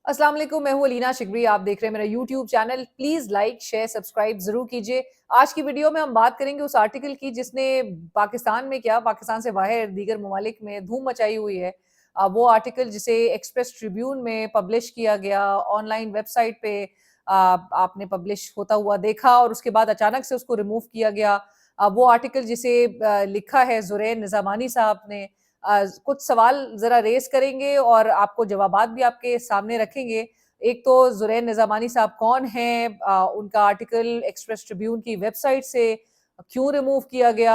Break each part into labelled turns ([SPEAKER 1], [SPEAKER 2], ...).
[SPEAKER 1] अस्सलाम वालेकुम, मैं हूँ अलीना शिकरी। आप देख रहे हैं मेरा YouTube channel. Please like, share, subscribe ज़रूर कीजिए। आज की वीडियो में हम बात करेंगे उस आर्टिकल की जिसने पाकिस्तान में क्या, पाकिस्तान से बाहर दीगर ममालिक में धूम मचाई हुई है। वो आर्टिकल जिसे एक्सप्रेस ट्रिब्यून में पब्लिश किया गया, ऑनलाइन वेबसाइट पे आपने पब्लिश होता हुआ देखा और उसके बाद अचानक से उसको रिमूव किया गया। वो आर्टिकल जिसे लिखा है ज़ुरैन निज़ामानी साहब ने। कुछ सवाल ज़रा रेज़ करेंगे और आपको जवाबात भी आपके सामने रखेंगे। एक तो ज़ुरैन निज़ामानी साहब कौन हैं? उनका आर्टिकल एक्सप्रेस ट्रिब्यून की वेबसाइट से क्यों रिमूव किया गया?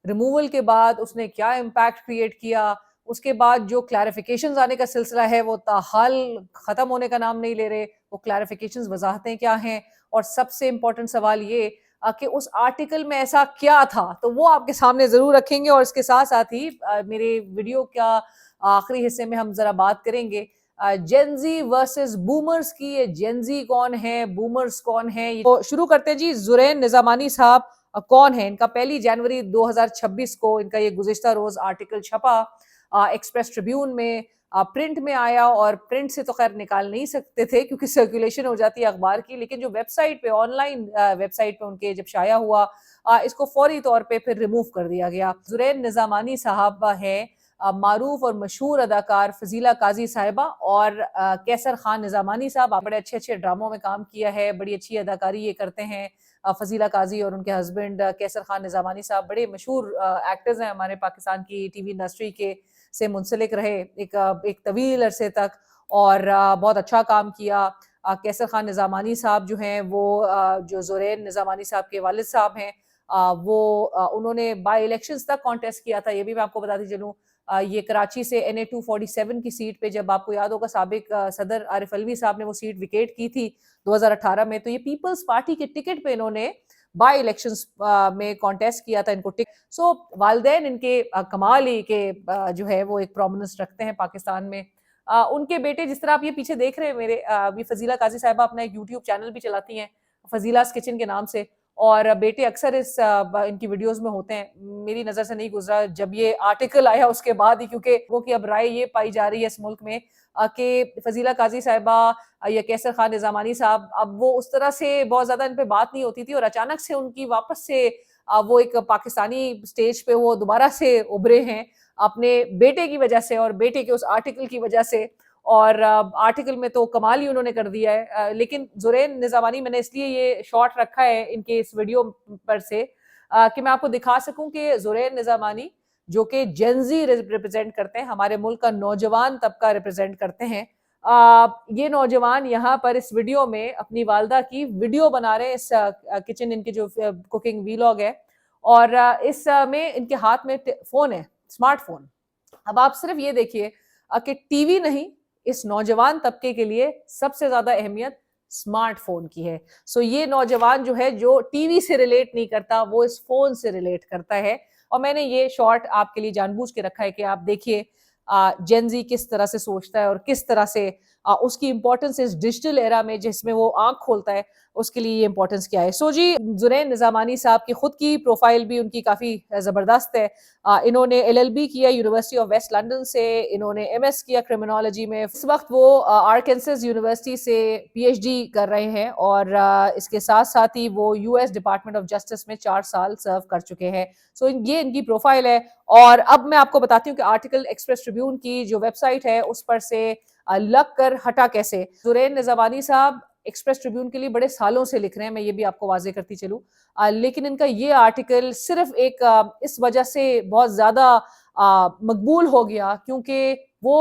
[SPEAKER 1] रिमूवल के बाद उसने क्या इम्पैक्ट क्रिएट किया? उसके बाद जो क्लैरिफ़िकेशंस आने का सिलसिला है वो ताहाल ख़त्म होने का नाम नहीं ले रहे। वो क्लैरिफ़िकेशंस वज़ाहतें क्या हैं? और सबसे इम्पोर्टेंट सवाल ये कि उस आर्टिकल में ऐसा क्या था, तो वो आपके सामने ज़रूर रखेंगे और इसके साथ-साथ ही मेरे वीडियो का आखिरी हिस्से में हम ज़रा बात करेंगे जेन ज़ी वर्सेस बूमर्स की। ये जेन ज़ी कौन है, बूमर्स कौन है? तो शुरू करते हैं जी। ज़ुरैन निज़ामानी साहब कौन है? इनका 1 जनवरी 2026 को इनका ये गुज़िश्ता रोज़ आर्टिकल छपा एक्सप्रेस ट्रिब्यून में। प्रिंट में आया और प्रिंट से तो खैर निकाल नहीं सकते थे क्योंकि सर्कुलेशन हो जाती है अखबार की, लेकिन जो वेबसाइट पे ऑनलाइन वेबसाइट पे उनके जब शाया हुआ इसको फौरी तौर पे फिर रिमूव कर दिया गया। ज़ुरैन निज़ामानी साहब हैं मारूफ और मशहूर अदाकार फजीला काजी साहिबा और कैसर खान निज़ामानी साहब। बड़े अच्छे अच्छे ड्रामों में काम किया है, बड़ी अच्छी अदाकारी ये करते हैं। फजीला काजी और उनके हस्बैंड कैसर खान निज़ामानी साहब बड़े मशहूर एक्टर्स हैं हमारे पाकिस्तान की टीवी इंडस्ट्री के से मुंसलिक रहे एक तवील अरसे तक और बहुत अच्छा काम किया। कैसर खान निज़ामानी साहब जो हैं वो जो ज़ुरैन निज़ामानी साहब के वालिद साहब हैं वो उन्होंने बाई इलेक्शंस तक कॉन्टेस्ट किया था। ये भी मैं आपको बताती चलूँ। ये कराची से NA 247 की सीट पे जब आपको याद होगा साबिक सदर आरिफ अलवी साहब ने वो सीट विकेट की थी 2018 में, तो ये पीपल्स पार्टी के टिकट पे इन्होंने बाई इलेक्शंस में कॉन्टेस्ट किया था। इनको सो वालदैन इनके कमाल ही के जो है वो एक प्रोमिनेंस रखते हैं पाकिस्तान में। उनके बेटे जिस तरह आप ये पीछे देख रहे हैं मेरे अभी फजीला काजी साहिबा अपना एक यूट्यूब चैनल भी चलाती हैं फजीलास किचन के नाम से, और बेटे अक्सर इनकी वीडियोस में होते हैं। मेरी नज़र से नहीं गुजरा जब ये आर्टिकल आया उसके बाद ही, क्योंकि वो की अब राय ये पाई जा रही है इस मुल्क में कि फजीला काजी साहिबा या कैसर खान निज़ामानी साहब अब वो उस तरह से बहुत ज़्यादा इन पे बात नहीं होती थी और अचानक से उनकी वापस से वो एक पाकिस्तानी स्टेज पे वो दोबारा से उभरे हैं अपने बेटे की वजह से और बेटे के उस आर्टिकल की वजह से। और आर्टिकल में तो कमाल ही उन्होंने कर दिया है। लेकिन ज़ुरैन निज़ामानी मैंने इसलिए ये शॉट रखा है इनके इस वीडियो पर से कि मैं आपको दिखा सकूं कि ज़ुरैन निज़ामानी जो कि जेन ज़ी रिप्रेजेंट करते हैं, हमारे मुल्क का नौजवान तबका रिप्रेजेंट करते हैं। ये नौजवान यहाँ पर इस वीडियो में अपनी वालदा की वीडियो बना रहे हैं। इस किचन इनकी जो कुकिंग वीलॉग है और इस में इनके हाथ में फोन है, स्मार्टफोन। अब आप सिर्फ ये देखिए कि टीवी नहीं, इस नौजवान तबके के लिए सबसे ज्यादा अहमियत स्मार्टफोन की है। सो ये नौजवान जो है जो टीवी से रिलेट नहीं करता वो इस फोन से रिलेट करता है। और मैंने ये शॉर्ट आपके लिए जानबूझ के रखा है कि आप देखिए जेनजी किस तरह से सोचता है और किस तरह से उसकी इंपॉर्टेंस इस डिजिटल एरा में जिसमें वो आंख खोलता है उसके लिए ये इंपॉर्टेंस क्या है। सो जी, ज़ुरैन निज़ामानी साहब की खुद की प्रोफाइल भी उनकी काफ़ी ज़बरदस्त है। इन्होंने LLB किया यूनिवर्सिटी ऑफ वेस्ट लंदन से, इन्होंने MS किया क्रिमिनोलॉजी में। इस वक्त वो आर्कांसस यूनिवर्सिटी से PhD कर रहे हैं और इसके साथ साथ ही वो US डिपार्टमेंट ऑफ जस्टिस में 4 साल सर्व कर चुके हैं। सो ये इनकी प्रोफाइल है। और अब मैं आपको बताती हूँ कि आर्टिकल एक्सप्रेस ट्रिब्यून की जो वेबसाइट है उस पर से लग कर हटा कैसे। ज़ुरैन निज़ामानी साहब एक्सप्रेस ट्रिब्यून के लिए बड़े सालों से लिख रहे हैं, मैं ये भी आपको वाजे करती चलूँ। लेकिन इनका ये आर्टिकल सिर्फ एक इस वजह से बहुत ज़्यादा मकबूल हो गया क्योंकि वो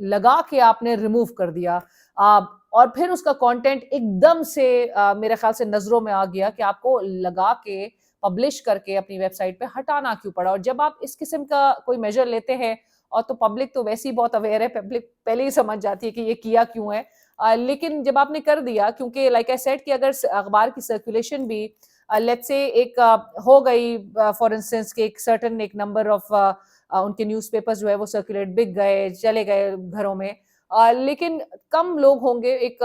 [SPEAKER 1] लगा के आपने रिमूव कर दिया। और फिर उसका कंटेंट एकदम से मेरे ख्याल से नज़रों में आ गया कि आपको लगा के पब्लिश करके अपनी वेबसाइट पे हटाना क्यों पड़ा। और जब आप इस किस्म का कोई मेजर लेते हैं और तो पब्लिक तो वैसे ही बहुत अवेयर है, पब्लिक पहले ही समझ जाती है कि ये किया क्यों है। लेकिन जब आपने कर दिया, क्योंकि लाइक आई सेड कि अगर अखबार की सर्कुलेशन भी लेट्स से एक हो गई फॉर इंस्टेंस कि एक सर्टेन एक नंबर ऑफ उनके न्यूज़पेपर्स जो है वो सर्कुलेट बिक गए, चले गए घरों में, लेकिन कम लोग होंगे, एक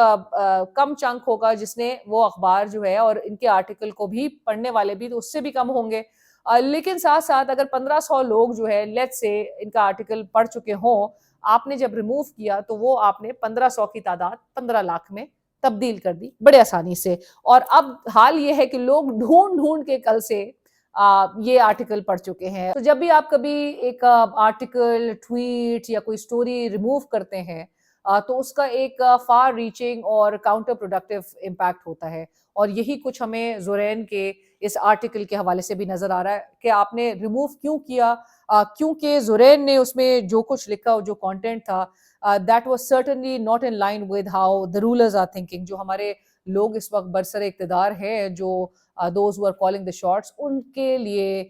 [SPEAKER 1] कम चंक होगा जिसने वो अखबार जो है और इनके आर्टिकल को भी पढ़ने वाले भी तो उससे भी कम होंगे। लेकिन साथ साथ अगर 1500 लोग जो है लेट्स से इनका आर्टिकल पढ़ चुके हों آپ نے جب ریموو کیا تو وہ آپ نے 1500 کی تعداد 15 لاکھ میں تبدیل کر دی بڑے آسانی سے. اور اب حال یہ ہے کہ لوگ ڈھونڈ ڈھونڈ کے کل سے یہ آرٹیکل پڑھ چکے ہیں. تو جب بھی آپ کبھی ایک آرٹیکل، ٹویٹ یا کوئی سٹوری ریموو کرتے ہیں تو اس کا ایک فار ریچنگ اور کاؤنٹر پروڈکٹیو امپیکٹ ہوتا ہے. اور یہی کچھ ہمیں زورین کے اس آرٹیکل کے حوالے سے بھی نظر آ رہا ہے کہ آپ نے ریموو کیوں کیا. کیونکہ زورین نے اس میں جو کچھ لکھا، جو کانٹینٹ تھا، that was certainly not in line with how the rulers are thinking. جو ہمارے لوگ اس وقت برسر اقتدار ہیں، جو those who are calling the shots، ان کے لیے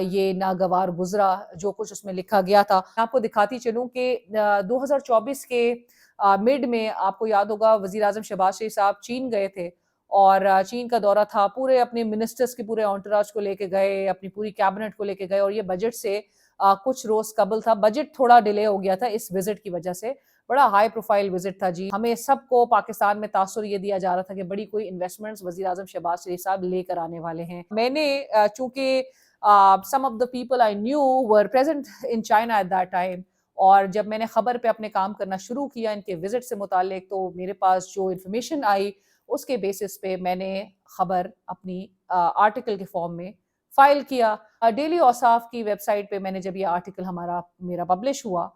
[SPEAKER 1] یہ ناگوار گزرا جو کچھ اس میں لکھا گیا تھا. میں آپ کو دکھاتی چلوں کہ 2024 کے مڈ میں آپ کو یاد ہوگا وزیر اعظم شہباز شریف صاحب چین گئے تھے، اور چین کا دورہ تھا، پورے اپنے منسٹرز کے پورے انٹوراج کو لے کے گئے، اپنی پوری کیبنٹ کو لے کے گئے، اور یہ بجٹ سے کچھ روز قبل تھا. بجٹ تھوڑا ڈیلے ہو گیا تھا اس وزٹ کی وجہ سے. بڑا ہائی پروفائل وزٹ تھا جی. ہمیں سب کو پاکستان میں تاثر یہ دیا جا رہا تھا کہ بڑی کوئی انویسٹمنٹس وزیر اعظم شہباز شریف صاحب لے کر آنے والے ہیں. میں نے چونکہ some of the people I knew were present in China at that time، اور جب میں نے خبر پہ اپنے کام کرنا شروع کیا ان کے وزٹ سے متعلق، تو میرے پاس جو انفارمیشن آئی اس کے بیسس پہ میں نے خبر اپنی آرٹیکل کے فارم میں فائل کیا. ڈیلی اوصاف کی ویب سائٹ پہ میں نے جب یہ آرٹیکل میرا پبلش ہوا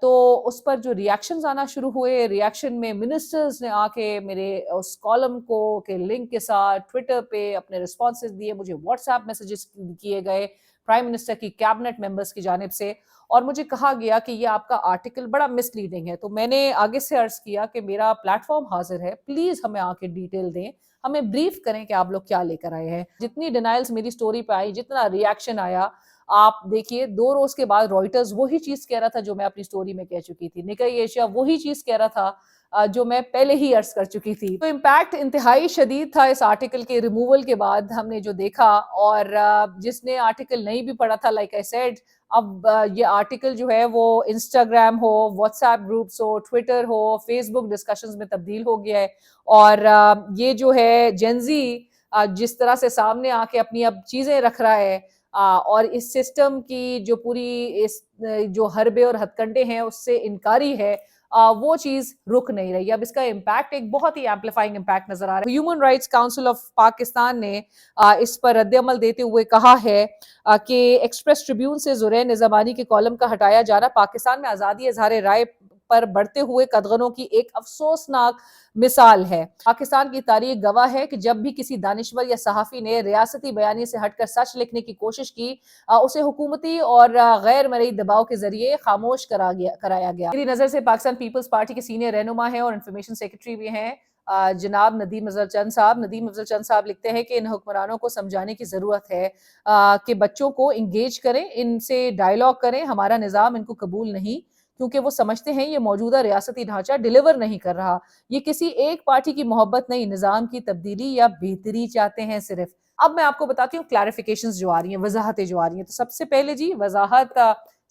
[SPEAKER 1] تو اس پر جو ریاکشنز آنا شروع ہوئے، ریاکشن میں منسٹرز نے آ کے میرے اس کالم کو کے لنک کے ساتھ ٹویٹر پہ اپنے رسپانسز دیے، مجھے واٹس ایپ میسیجز کیے گئے پرائم منسٹر کی کیبنٹ ممبرز کی جانب سے، اور مجھے کہا گیا کہ یہ آپ کا آرٹیکل بڑا مس لیڈنگ ہے. تو میں نے آگے سے عرض کیا کہ میرا پلیٹ فارم حاضر ہے، پلیز ہمیں آ کے ڈیٹیل دیں، ہمیں بریف کریں کہ آپ لوگ کیا لے کر آئے ہیں. جتنی ڈینائلز میری سٹوری پہ آئی، جتنا ریاکشن آیا، آپ دیکھیے 2 روز کے بعد رائٹرز وہی چیز کہہ رہا تھا جو میں اپنی سٹوری میں کہہ چکی تھی، نکئی ایشیا وہی چیز کہہ رہا تھا جو میں پہلے ہی عرض کر چکی تھی. تو امپیکٹ انتہائی شدید تھا اس آرٹیکل کے ریموول کے بعد ہم نے جو دیکھا. اور جس نے آرٹیکل نہیں بھی پڑھا تھا، لائک آئی سیڈ، اب یہ آرٹیکل جو ہے وہ انسٹاگرام ہو، واٹس ایپ گروپس ہو، ٹویٹر ہو، فیس بک ڈسکشنز میں تبدیل ہو گیا ہے. اور یہ جو ہے جنزی جس طرح سے سامنے آ کے اپنی اب چیزیں رکھ رہا ہے، اور اس سسٹم کی جو پوری جو حربے اور ہتھ کنڈے ہیں اس سے انکاری ہے، وہ چیز رک نہیں رہی. اب اس کا امپیکٹ ایک بہت ہی ایمپلیفائنگ امپیکٹ نظر آ رہا ہے. Human rights council of Pakistan نے اس پر رد عمل دیتے ہوئے کہا ہے کہ ایکسپریس ٹریبیون سے زورین نظامانی کے کالم کا ہٹایا جانا پاکستان میں آزادی اظہار رائے پر بڑھتے ہوئے قدغنوں کی ایک افسوسناک مثال ہے. پاکستان کی تاریخ گواہ ہے کہ جب بھی کسی دانشور یا صحافی نے ریاستی بیانیے سے ہٹ کر سچ لکھنے کی کوشش کی، اسے حکومتی اور غیر مرئی دباؤ کے ذریعے خاموش کرایا گیا. میری نظر سے پاکستان پیپلز پارٹی کے سینئر رہنما ہیں اور انفارمیشن سیکرٹری بھی ہیں جناب ندیم افضل چند صاحب. ندیم افضل چند صاحب لکھتے ہیں کہ ان حکمرانوں کو سمجھانے کی ضرورت ہے کہ بچوں کو انگیج کریں، ان سے ڈائیلاگ کریں. ہمارا نظام ان کو قبول نہیں، کیونکہ وہ سمجھتے ہیں یہ موجودہ ریاستی ڈھانچہ ڈیلیور نہیں کر رہا. یہ کسی ایک پارٹی کی محبت نہیں، نظام کی تبدیلی یا بہتری چاہتے ہیں صرف. اب میں آپ کو بتاتی ہوں کلیریفیکیشنز جو آ رہی ہیں، وضاحتیں جو آ رہی ہیں. تو سب سے پہلے جی وضاحت،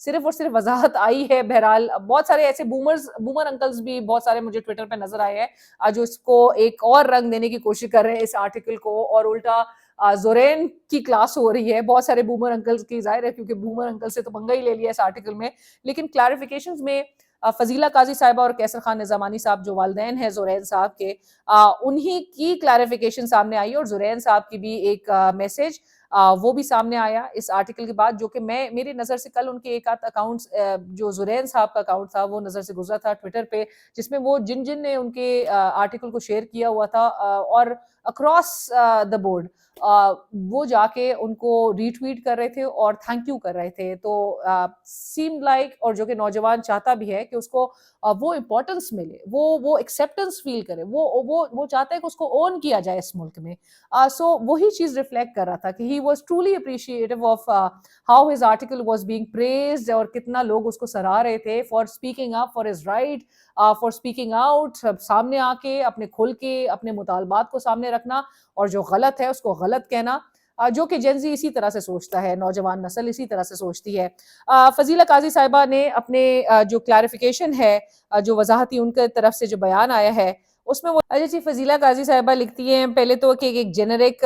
[SPEAKER 1] صرف اور صرف وضاحت آئی ہے. بہرحال بہت سارے ایسے بومر انکلز بھی بہت سارے مجھے ٹویٹر پہ نظر آئے ہیں جو اس کو ایک اور رنگ دینے کی کوشش کر رہے ہیں اس آرٹیکل کو، اور الٹا زورین کی کلاس ہو رہی ہے بہت سارے بومر انکلز کی. ظاہر ہے کیونکہ بومر انکل سے تو پنگا ہی لے لیا اس آرٹیکل میں. لیکن کلیریفیکیشنز میں فضیلہ قاضی صاحبہ اور کیسر خان نظامانی صاحب جو والدین ہیں زورین صاحب کے، انہی کی کلیریفیکیشن سامنے آئی، اور زورین صاحب کی بھی ایک میسج وہ بھی سامنے آیا اس آرٹیکل کے بعد، جو کہ میری نظر سے کل ان کے ایک آدھ اکاؤنٹس، جو زورین صاحب کا اکاؤنٹ تھا وہ نظر سے گزرا تھا ٹویٹر پہ، جس میں وہ جن نے ان کے آرٹیکل کو شیئر کیا ہوا تھا اور اکراس دا بورڈ وہ جا کے ان کو ری ٹویٹ کر رہے تھے اور تھینک یو کر رہے تھے. تو سیم لائک، اور جو کہ نوجوان چاہتا بھی ہے کہ اس کو وہ امپورٹنس ملے، وہ ایکسیپٹنس فیل کرے، وہ چاہتا ہے کہ اس کو اون کیا جائے اس ملک میں. سو وہی چیز ریفلیکٹ کر رہا تھا کہ he was truly appreciative of how his article was being praised, اور کتنا لوگ اس کو سراہ رہے تھے for speaking up for his right, for speaking out, سامنے آ کے اپنے کھل کے اپنے مطالبات کو سامنے رکھنا، اور جو غلط ہے اس کو غلط کہنا، جو کہ جن زی اسی طرح سے سوچتا ہے، نوجوان نسل اسی طرح سے سوچتی ہے. فضیلہ قاضی صاحبہ نے اپنے جو کلیریفیکیشن ہے، جو وضاحتی ان کے طرف سے جو بیان آیا ہے اس میں وہ، اچھا جی، فضیلہ قاضی صاحبہ لکھتی ہیں پہلے تو کہ ایک جنرک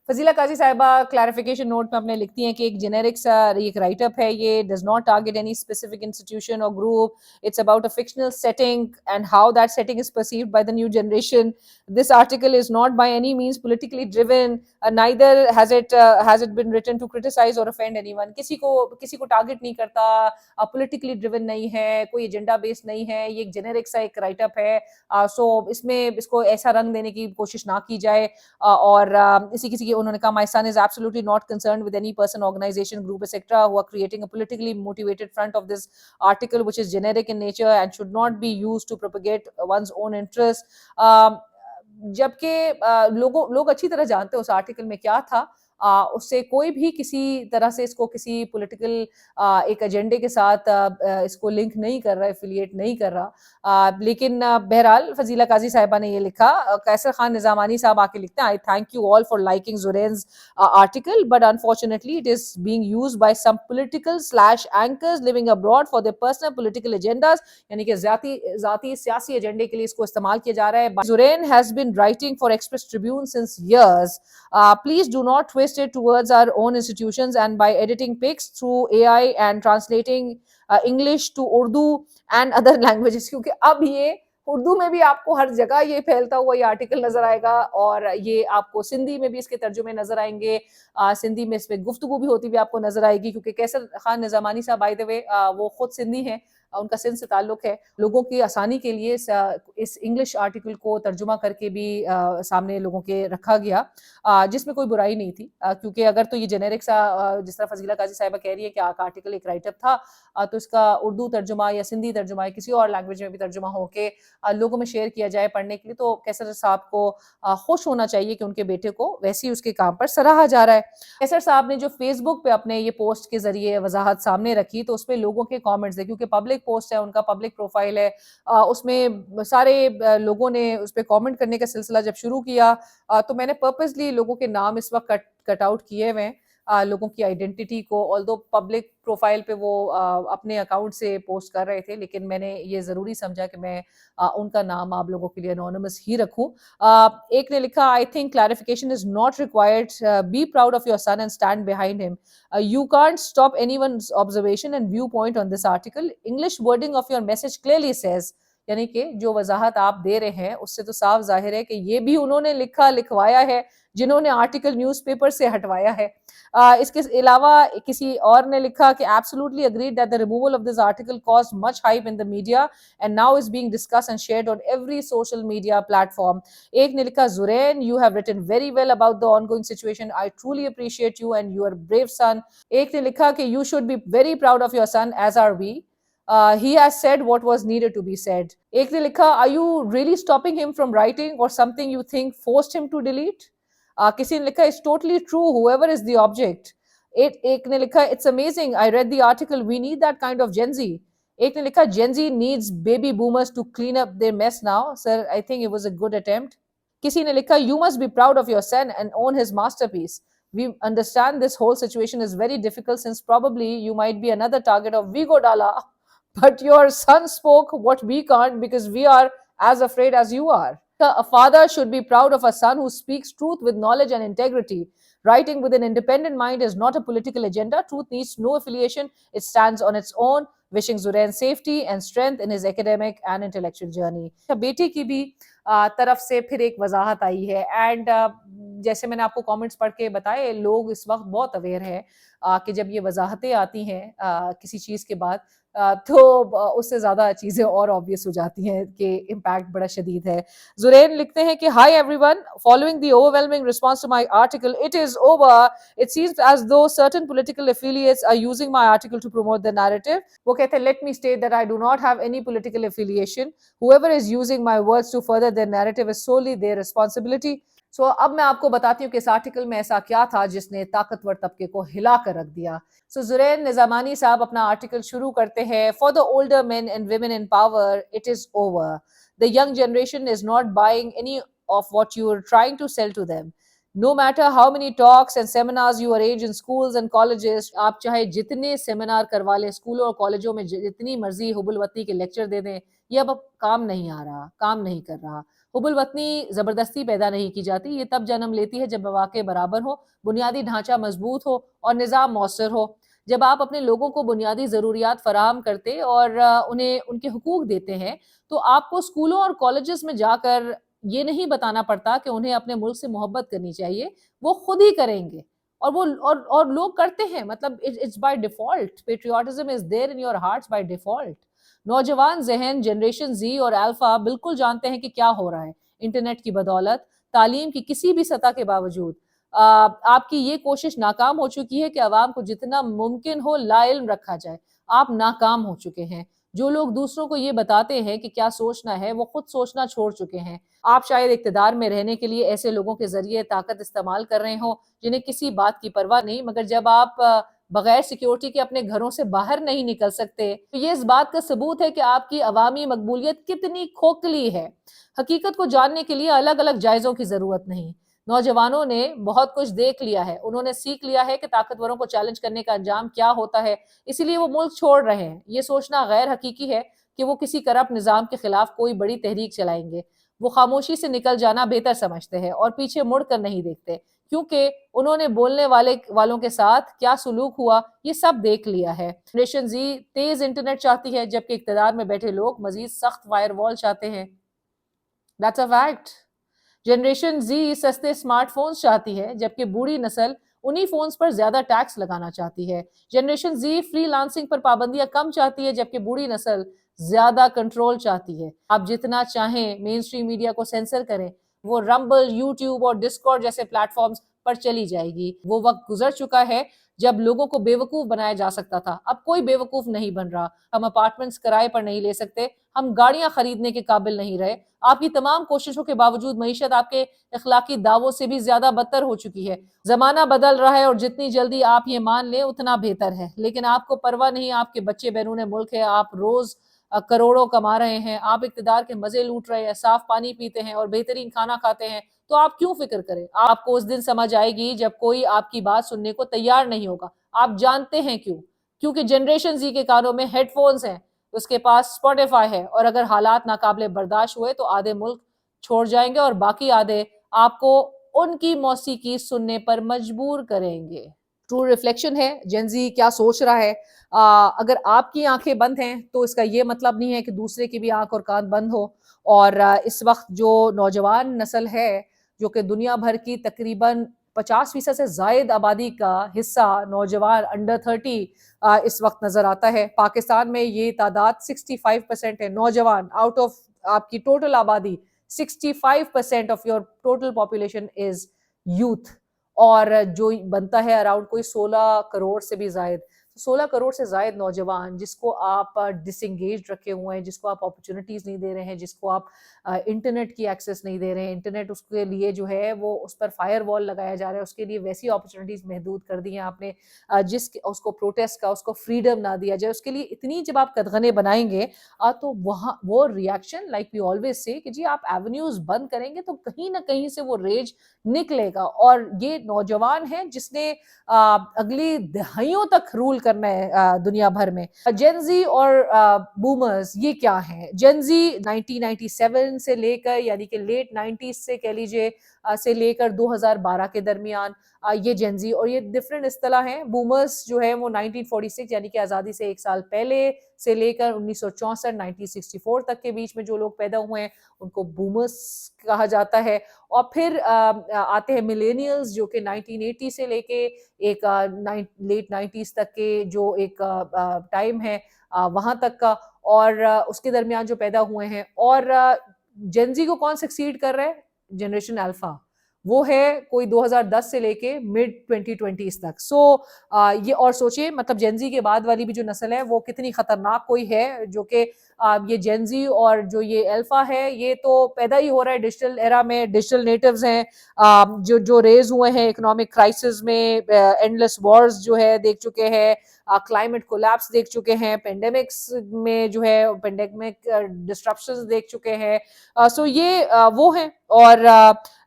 [SPEAKER 1] फजीला काजी साहिबा क्लैरिफिकेशन नोट में अपने लिखती हैं कि एक जेनेरिक सा एक राइट अप है, ये does not target any specific institution और group, it's about a fictional setting and how that setting is perceived by the new generation. This article is not by any means politically driven, neither has it been written to criticize or offend anyone. किसी को target नहीं करता, politically driven नहीं है, कोई agenda based नहीं है, ये एक जेनेरिक सा एक राइट अप है. सो इसमें इसको ऐसा रंग देने की कोशिश ना की जाए. और इसी किसी की उन्होंने कहा, my son is absolutely not concerned with any person, organization, group, etc. who are creating a politically motivated front of this article, which is generic in nature and should not be used to propagate one's own interest. जबकि लोग अच्छी तरह जानते हैं उस article में क्या था. उससे कोई भी किसी तरह से इसको किसी पॉलिटिकल एक एजेंडे के साथ इसको लिंक नहीं कर रहा, एफिलिएट नहीं कर रहा. लेकिन बहरहाल फजीला काजी साहिबा ने ये लिखा. कैसर खान निजामानी साहब आके लिखते हैं, I thank you all for liking जुरैन्स article, but unfortunately it is being used by some political slash anchors living abroad for their personal political agendas. यानी कि जाती सियासी एजेंडे के लिए इसको इस्तेमाल किया जा रहा है. Zurain has been writing for Express Tribune since years. Please do not twist it towards our own institutions and by editing pics through AI and translating English to Urdu and other languages. क्योंकि अब ये उर्दू में भी आपको हर जगह ये फैलता हुआ ये आर्टिकल नजर आएगा और ये आपको सिंधी में भी इसके तर्जुमे नजर आएंगे. सिंधी में इसमें गुफ्तगू भी होती हुई आपको नजर आएगी, क्योंकि कैसर खान निजामानी साहब बाय द वे वो खुद सिंधी हैं, उनका सिंध से ताल्लुक है. लोगों की आसानी के लिए इस इंग्लिश आर्टिकल को तर्जुमा करके भी सामने लोगों के रखा गया, जिसमें कोई बुराई नहीं थी. क्योंकि अगर तो ये जेनेरिक सा जिस तरह फजीला काजी साहिबा कह रही है कि आर्टिकल एक राइटअप था, तो इसका उर्दू तर्जुमा या सिंधी तर्जुमा या किसी और लैंग्वेज में भी तर्जुमा होके लोगों में शेयर किया जाए पढ़ने के लिए, तो कैसर साहब को खुश होना चाहिए कि उनके बेटे को वैसे ही उसके काम पर सराहा जा रहा है. कैसर साहब ने जो फेसबुक पे अपने ये पोस्ट के जरिए वजाहत सामने रखी, तो उसपे लोगों के कमेंट्स है, क्योंकि पब्लिक पोस्ट है, उनका पब्लिक प्रोफाइल है, उसमें सारे लोगों ने उस पर कॉमेंट करने का सिलसिला जब शुरू किया, तो मैंने पर्पसली लोगों के नाम इस वक्त कट आउट किए हुए हैं, लोगों की आइडेंटिटी को. ऑल्दो पब्लिक प्रोफाइल पे वो अपने अकाउंट से पोस्ट कर रहे थे, लेकिन मैंने ये ज़रूरी समझा कि मैं उनका नाम आप लोगों के लिए अनोनिमस ही रखूं. एक ने लिखा, I think clarification is not required, be proud of your son and stand behind him. You can't stop anyone's observation and viewpoint on this article. English wording of your message clearly says, यानी कि जो वजाहत आप दे रहे हैं उससे तो साफ जाहिर है कि ये भी उन्होंने लिखवाया है जिन्होंने आर्टिकल न्यूज़पेपर से हटवाया है. इसके अलावा किसी और ने लिखा कि absolutely agreed that the removal of this article caused much hype in the media and now is being discussed and shared on every social media platform. एक ने लिखा, Zurain, you have written very well about the ongoing situation. I truly appreciate you and your brave son. एक ने लिखा कि you should be very proud of your son, as are we. He has said what was needed to be said. एक ने लिखा, are you really stopping him from writing or something you think forced him to delete? किसी ने लिखा, it's totally true, whoever is the object. एक ने लिखा, it's amazing, I read the article, we need that kind of Gen Z. एक ने लिखा, Gen Z needs baby boomers to clean up their mess now. Sir, I think it was a good attempt. किसी ने लिखा, you must be proud of your son and own his masterpiece. We understand this whole situation is very difficult since probably you might be another target of Vigo Dala, but your son spoke what we can't because we are as afraid as you are. A father should be proud of a son who speaks truth with knowledge and integrity. Writing with an independent mind is not a political agenda. Truth needs no affiliation. It stands on its own. Wishing Zurain safety and strength in his academic and intellectual journey. बेटी की भी तरफ से फिर एक वजाहत आई है and जैसे मैंने आपको कमेंट्स पढ़ के बताए, लोग इस वक्त बहुत अवेयर हैं कि जब ये वजाहतें आती हैं किसी चीज़ के बाद तो उससे ज़्यादा चीज़ें और ऑब्वियस हो जाती हैं कि इम्पैक्ट बड़ा शदीद है. जुरैन लिखते हैं कि hi everyone, following the overwhelming response to my article, it is over. It seems as though certain political affiliates are using my article to promote the narrative. वो कहते हैं, let me state that I do not have any political affiliation. whoever is using my words to further their narrative is solely their responsibility. So अब मैं आपको बताती हूँ कि इस आर्टिकल में ऐसा क्या था जिसने ताकतवर तबके को हिला कर रख दिया. So जुरैन निजामानी साहब अपना आर्टिकल शुरू करते हैं, for the older men and women in power, it is over. The young generation is not buying any of what you are trying to sell to them. No matter how many talks and seminars you arrange in schools and colleges, آپ چاہے جتنے seminar کروا لیں اسکولوں اور کالجوں میں، جتنی مرضی حب الوطنی کے لیکچر دے دیں، یہ اب کام نہیں آ رہا، کام نہیں کر رہا۔ حب الوطنی زبردستی پیدا نہیں کی جاتی، یہ تب جنم لیتی ہے جب مواقع برابر ہو، بنیادی ڈھانچہ مضبوط ہو اور نظام مؤثر ہو۔ جب آپ اپنے لوگوں کو بنیادی ضروریات فراہم کرتے اور انہیں ان کے حقوق دیتے ہیں، تو آپ کو اسکولوں اور کالجز میں جا کر یہ نہیں بتانا پڑتا کہ انہیں اپنے ملک سے محبت کرنی چاہیے، وہ خود ہی کریں گے، اور وہ اور لوگ کرتے ہیں، مطلب it's by default, patriotism is there in your hearts by default. نوجوان ذہن جنریشن زی اور الفا بالکل جانتے ہیں کہ کیا ہو رہا ہے۔ انٹرنیٹ کی بدولت، تعلیم کی کسی بھی سطح کے باوجود آپ کی یہ کوشش ناکام ہو چکی ہے کہ عوام کو جتنا ممکن ہو لا علم رکھا جائے۔ آپ ناکام ہو چکے ہیں۔ جو لوگ دوسروں کو یہ بتاتے ہیں کہ کیا سوچنا ہے، وہ خود سوچنا چھوڑ چکے ہیں۔ آپ شاید اقتدار میں رہنے کے لیے ایسے لوگوں کے ذریعے طاقت استعمال کر رہے ہوں جنہیں کسی بات کی پرواہ نہیں، مگر جب آپ بغیر سیکیورٹی کے اپنے گھروں سے باہر نہیں نکل سکتے تو یہ اس بات کا ثبوت ہے کہ آپ کی عوامی مقبولیت کتنی کھوکھلی ہے۔ حقیقت کو جاننے کے لیے الگ الگ جائزوں کی ضرورت نہیں۔ نوجوانوں نے بہت کچھ دیکھ لیا ہے، انہوں نے سیکھ لیا ہے کہ طاقتوروں کو چیلنج کرنے کا انجام کیا ہوتا ہے، اسی لیے وہ ملک چھوڑ رہے ہیں۔ یہ سوچنا غیر حقیقی ہے کہ وہ کسی کرپٹ نظام کے خلاف کوئی بڑی تحریک چلائیں گے۔ وہ خاموشی سے نکل جانا بہتر سمجھتے ہیں اور پیچھے مڑ کر نہیں دیکھتے، کیونکہ انہوں نے بولنے والوں کے ساتھ کیا سلوک ہوا یہ سب دیکھ لیا ہے۔ جنریشن زی تیز انٹرنیٹ چاہتی ہے، جبکہ اقتدار میں بیٹھے لوگ مزید سخت فائر وال چاہتے ہیں۔ That's a fact۔ Generation Z سستے اسمارٹ فونز چاہتی ہے، جبکہ بوڑھی نسل انہی فونز پر زیادہ ٹیکس لگانا چاہتی ہے۔ جنریشن زی فری لانسنگ پر پابندیاں کم چاہتی ہے، جبکہ بوڑھی نسل زیادہ کنٹرول چاہتی ہے۔ آپ جتنا چاہیں مین اسٹریم میڈیا کو سینسر کریں، وہ رمبل، یوٹیوب اور ڈسکورڈ جیسے پلیٹ فارمز پر چلی جائے گی۔ وہ وقت گزر چکا ہے جب لوگوں کو بے وقوف بنایا جا سکتا تھا، اب کوئی بے وقوف نہیں بن رہا۔ ہم اپارٹمنٹس کرائے پر نہیں لے سکتے، ہم گاڑیاں خریدنے کے قابل نہیں رہے۔ آپ کی تمام کوششوں کے باوجود معیشت آپ کے اخلاقی دعووں سے بھی زیادہ بدتر ہو چکی ہے۔ زمانہ بدل رہا ہے اور جتنی جلدی آپ یہ مان لیں اتنا بہتر ہے، لیکن آپ کو پرواہ نہیں، آپ کے بچے بیرون ملک ہیں، آپ روز کروڑوں کما رہے ہیں، آپ اقتدار کے مزے لوٹ رہے ہیں، صاف پانی پیتے ہیں اور بہترین کھانا کھاتے ہیں، تو آپ کیوں فکر کریں؟ آپ کو اس دن سمجھ آئے گی جب کوئی آپ کی بات سننے کو تیار نہیں ہوگا۔ آپ جانتے ہیں کیوں؟ کیونکہ جنریشن زی کے کانوں میں ہیڈ فونز ہیں، اس کے پاس اسپوٹیفائی ہے، اور اگر حالات ناقابل برداشت ہوئے تو آدھے ملک چھوڑ جائیں گے اور باقی آدھے آپ کو ان کی موسیقی سننے پر مجبور کریں گے۔ ٹرو ریفلیکشن ہے جن زی کیا سوچ رہا ہے۔ اگر آپ کی آنکھیں بند ہیں تو اس کا یہ مطلب نہیں ہے کہ دوسرے کی بھی آنکھ اور کان بند ہو، اور اس وقت جو نوجوان نسل ہے جو کہ دنیا بھر کی تقریباً 50% سے زائد آبادی کا حصہ نوجوان انڈر 30 اس وقت نظر آتا ہے۔ پاکستان میں یہ تعداد 65% ہے، نوجوان آؤٹ آف آپ کی ٹوٹل آبادی 65% of your total population is youth, اور جو بنتا ہے اراؤنڈ کوئی 16 کروڑ سے بھی زائد، 16 کروڑ سے زائد نوجوان جس کو آپ ڈس انگیج رکھے ہوئے ہیں، جس کو آپ اپرچونٹیز نہیں دے رہے ہیں، جس کو آپ انٹرنیٹ کی ایکسیس نہیں دے رہے ہیں، انٹرنیٹ اس کے لیے جو ہے وہ اس پر فائر وال لگایا جا رہا ہے، اس کے لیے ویسی اپرچونٹیز محدود کر دی ہیں آپ نے جس اس کو پروٹیسٹ کا، اس کو فریڈم نہ دیا جائے، اس کے لیے اتنی جب آپ قدغنے بنائیں گے تو وہاں وہ reaction like we always say کہ جی آپ ایونیوز بند کریں گے تو کہیں نہ کہیں سے وہ ریج نکلے گا، اور یہ نوجوان ہے جس نے اگلی دہائیوں تک رول کرنا ہے دنیا بھر میں۔ جن زی اور بومرز یہ کیا ہیں؟ جن زی 1997 سے لے کر یعنی کہ لیٹ 90s سے کہہ لیجئے سے لے کر 2012 کے درمیان یہ جن زی، اور یہ ڈفرینٹ اصطلاح ہیں۔ بومرز جو ہے وہ 1946 یعنی کہ آزادی سے ایک سال پہلے سے لے کر 1964 1964 تک کے بیچ میں جو لوگ پیدا ہوئے ہیں ان کو بومرز کہا جاتا ہے۔ اور پھر آتے ہیں ملینیلز جو کہ 1980 سے لے کے ایک لیٹ 90s تک کے جو ایک ٹائم ہے وہاں تک کا، اور اس کے درمیان جو پیدا ہوئے ہیں۔ اور جن زی کو کون سکسیڈ کر رہے ہیں؟ جنریشن الفا، وہ ہے کوئی 2010 سے لے کے مڈ 2020s تک۔ یہ اور سوچیں مطلب جن زی کے بعد والی بھی جو نسل ہے وہ کتنی خطرناک کوئی ہے، جو کہ یہ جن زی اور جو یہ الفا ہے یہ تو پیدا ہی ہو رہا ہے ڈیجیٹل ایرا میں، ڈیجیٹل نیٹیوز ہیں جو ریز ہوئے ہیں اکنامک کرائسس میں، اینڈلیس وارز جو ہے دیکھ چکے ہیں، کلائمیٹ کولیپس دیکھ چکے ہیں، پینڈیمکس میں جو ہے پینڈیمک ڈسٹرپشنز دیکھ چکے ہیں۔ سو یہ وہ ہیں، اور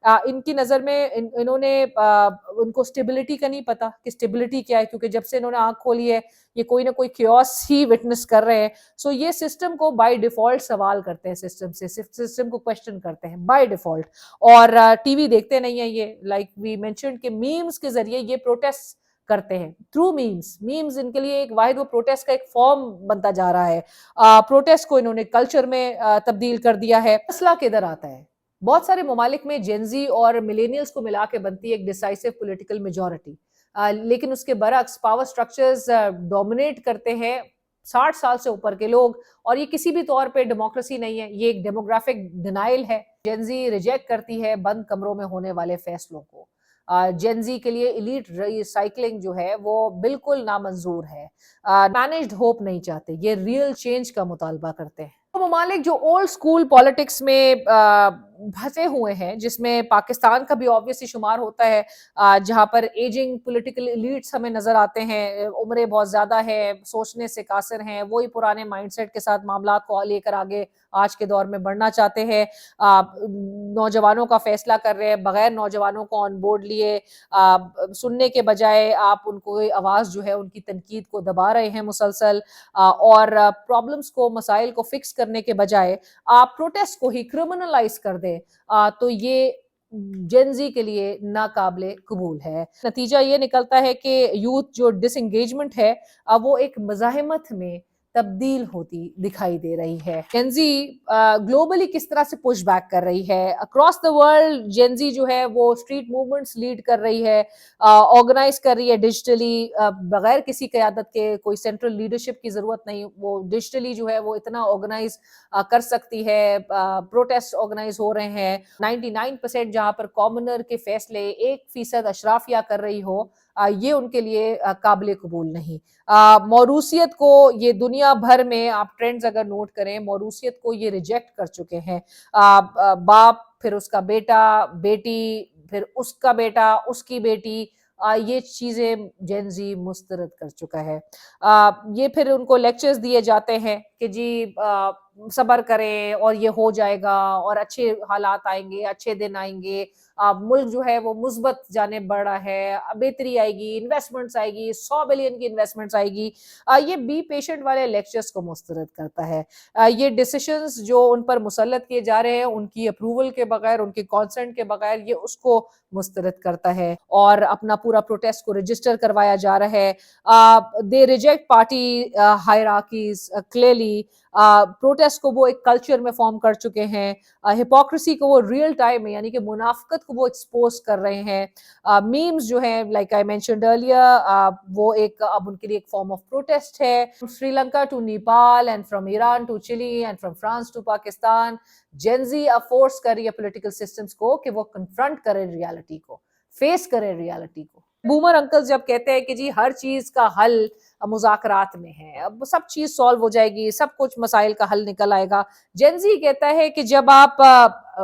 [SPEAKER 1] इनकी नज़र में इन्होंने उनको स्टेबिलिटी का नहीं पता कि स्टेबिलिटी क्या है, क्योंकि जब से इन्होंने आँख खोली है ये कोई ना कोई chaos ही विटनेस कर रहे हैं। सो ये सिस्टम को बाय डिफ़ॉल्ट सवाल करते हैं, सिस्टम को क्वेश्चन करते हैं बाय डिफ़ॉल्ट। और टीवी देखते नहीं है ये, लाइक वी मेंशन्ड कि मीम्स के ज़रिए ये प्रोटेस्ट करते हैं थ्रू मीम्स इनके लिए एक वाहिद वो प्रोटेस्ट का एक फॉर्म बनता जा रहा है। प्रोटेस्ट को इन्होंने कल्चर में तब्दील कर दिया है। मसला किधर आता है? बहुत सारे ममालिक में जेनजी और मिलेनियल्स को मिला के बनती है एक डिसाइसिव पॉलिटिकल मेजॉरिटी, लेकिन उसके बरक्स पावर स्ट्रक्चर्स डोमिनेट करते हैं 60 साल से ऊपर के लोग, और ये किसी भी तौर पे डेमोक्रेसी नहीं है, ये एक डेमोग्राफिक डिनाइल है। जेनजी रिजेक्ट करती है बंद कमरों में होने वाले फैसलों को। जेनजी के लिए इलीट रिसाइकलिंग जो है वो बिल्कुल नामंजूर है। मैनेज्ड होप नहीं चाहते, ये रियल चेंज का मुतालबा करते हैं। वो ममालिक जो ओल्ड स्कूल पॉलिटिक्स में फंसे हुए हैं, जिसमें पाकिस्तान का भी ऑब्वियसली शुमार होता है, जहाँ पर एजिंग पॉलिटिकल एलीट्स हमें नजर आते हैं, उम्रें बहुत ज्यादा है, सोचने से कासिर हैं, वही पुराने माइंडसेट के साथ मामला को लेकर आगे आज के दौर में बढ़ना चाहते हैं। नौजवानों का फैसला कर रहे हैं बगैर नौजवानों को ऑन बोर्ड लिए, सुनने के बजाय आप उनको आवाज़ जो है उनकी तनकीद को दबा रहे हैं मुसलसल, और प्रॉब्लम्स को मसाइल को फिक्स करने के बजाय आप प्रोटेस्ट को ही क्रिमिनलाइज कर दें, तो ये जेनजी के लिए नाकाबिले कबूल है। नतीजा ये निकलता है कि यूथ जो डिसएंगेजमेंट है वो एक मज़ाहमत में तब्दील होती दिखाई दे रही है। जेनजी ग्लोबली किस तरह से पुश बैक कर रही है अक्रॉस द वर्ल्ड, जेनजी जो है वो स्ट्रीट मूवमेंट्स लीड कर रही है, ऑर्गेनाइज कर रही है डिजिटली, बगैर किसी क़यादत के, कोई सेंट्रल लीडरशिप की ज़रूरत नहीं, वो डिजिटली जो है वो इतना ऑर्गेनाइज कर सकती है। प्रोटेस्ट ऑर्गेनाइज हो रहे हैं 99% जहाँ पर कॉमनर के फैसले 1% अशराफिया कर रही हो, ये उनके लिए काबिल कबूल नहीं। मौरूसियत को ये दुनिया भर में आप ट्रेंड्स अगर नोट करें, मौरूसियत को ये रिजेक्ट कर चुके हैं। बाप, फिर उसका बेटा, बेटी, फिर उसका बेटा, उसकी बेटी, ये चीज़ें जेनजी मुस्तरद कर चुका है। ये फिर उनको लेक्चर्स दिए जाते हैं कि जी सब्र करें और ये हो जाएगा और अच्छे हालात आएंगे, अच्छे दिन आएंगे, मुल्क जो है वो मुस्बत जाने बढ़ रहा है, बेहतरी आएगी, इन्वेस्टमेंट्स आएगी, 100 बिलियन की इन्वेस्टमेंट्स आएगी। ये बी पेशेंट वाले लेक्चर्स को मुस्तरद करता है। ये डिसीजंस जो उन पर मुसल्लत किए जा रहे हैं उनकी अप्रूवल के बगैर, उनके कॉन्सेंट के बगैर, ये उसको मुस्तरद करता है और अपना पूरा प्रोटेस्ट को रजिस्टर करवाया जा रहा है। दे reject party hierarchies clearly, protest को वो एक कल्चर में फॉर्म कर चुके हैं, हिपोक्रेसी को वो रियल टाइम में यानी कि मुनाफिकत को वो एक्सपोज कर रहे हैं। मीम्स जो हैं लाइक आई मेंशन्ड अर्लियर, वो एक अब उनके लिए एक फॉर्म ऑफ प्रोटेस्ट है। Sri Lanka to Nepal and from Iran to Chile and from France to Pakistan, Gen Z अब फोर्स कर रही है पॉलिटिकल सिस्टम्स को कि वो कन्फ्रंट करें रियलिटी को, फेस करें रियलिटी को। बूमर अंकल्स जब कहते हैं कि जी हर चीज का हल मुज़ाकरात में है, अब सब चीज सॉल्व हो जाएगी, सब कुछ मसाइल का हल निकल आएगा, जेनजी कहता है कि जब आप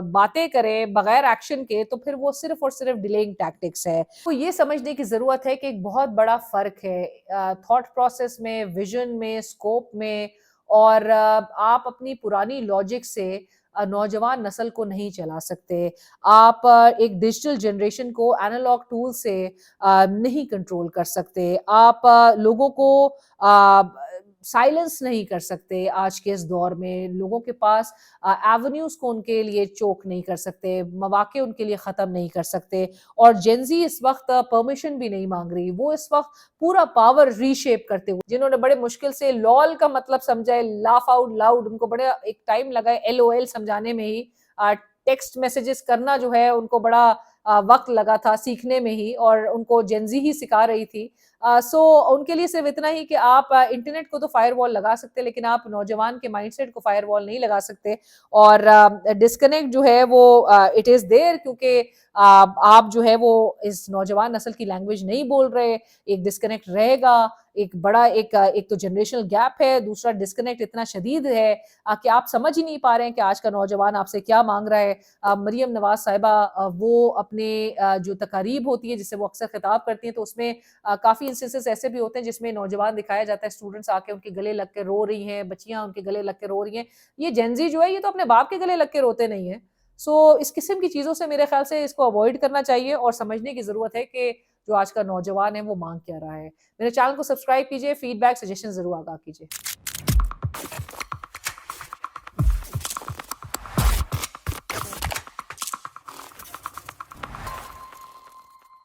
[SPEAKER 1] बातें करें बगैर एक्शन के तो फिर वो सिर्फ और सिर्फ डिलेइंग टैक्टिक्स है। तो ये समझने की जरूरत है कि एक बहुत बड़ा फर्क है थॉट प्रोसेस में, विजन में, स्कोप में, और आप अपनी पुरानी लॉजिक से नौजवान नस्ल को नहीं चला सकते। आप एक डिजिटल जनरेशन को एनालॉग टूल से नहीं कंट्रोल कर सकते। आप लोगों को साइलेंस नहीं कर सकते। आज के इस दौर में लोगों के पास एवेन्यूज को उनके लिए चोक नहीं कर सकते, मौके उनके लिए ख़त्म नहीं कर सकते। और जेनजी इस वक्त परमिशन भी नहीं मांग रही, वो इस वक्त पूरा पावर रीशेप करते हुए, जिन्होंने बड़े मुश्किल से लॉल का मतलब समझा है, लाफ आउट लाउड, उनको बड़े एक टाइम लगा है LOL समझाने में ही, टेक्स्ट मैसेजेस करना जो है उनको बड़ा वक्त लगा था सीखने में ही, और उनको जेनजी ही सिखा रही थी। सो उनके लिए सिर्फ इतना ही कि आप इंटरनेट को तो फायरवॉल लगा सकते, लेकिन आप नौजवान के माइंडसेट को फायरवॉल नहीं लगा सकते। और डिस्कनेक्ट जो है वो इट इज देयर, क्योंकि आप जो है वो इस नौजवान नस्ल की लैंग्वेज नहीं बोल रहे, एक डिस्कनेक्ट रहेगा। एक बड़ा एक तो जनरेशनल गैप है, दूसरा डिस्कनेक्ट इतना शदीद है कि आप समझ ही नहीं पा रहे हैं कि आज का नौजवान आपसे क्या मांग रहा है। मरियम नवाज साहिबा वो अपने जो तकारीब होती है जिससे वो अक्सर खिताब करती हैं, तो उसमें काफ़ी इंस्टेंसेस ऐसे भी होते हैं जिसमें नौजवान दिखाया जाता है, स्टूडेंट्स आके उनके गले लग के रो रही हैं, बच्चियां उनके गले लग के रो रही हैं। ये जेनजी जो है ये तो अपने बाप के गले लग के रोते नहीं है। سو اس قسم کی چیزوں سے میرے خیال سے اس کو اوائڈ کرنا چاہیے اور سمجھنے کی ضرورت ہے کہ جو آج کا نوجوان ہے وہ مانگ کیا رہا ہے. میرے چینل کو سبسکرائب کیجیے, فیڈ بیک سجیشن ضرور آگاہ کیجیے.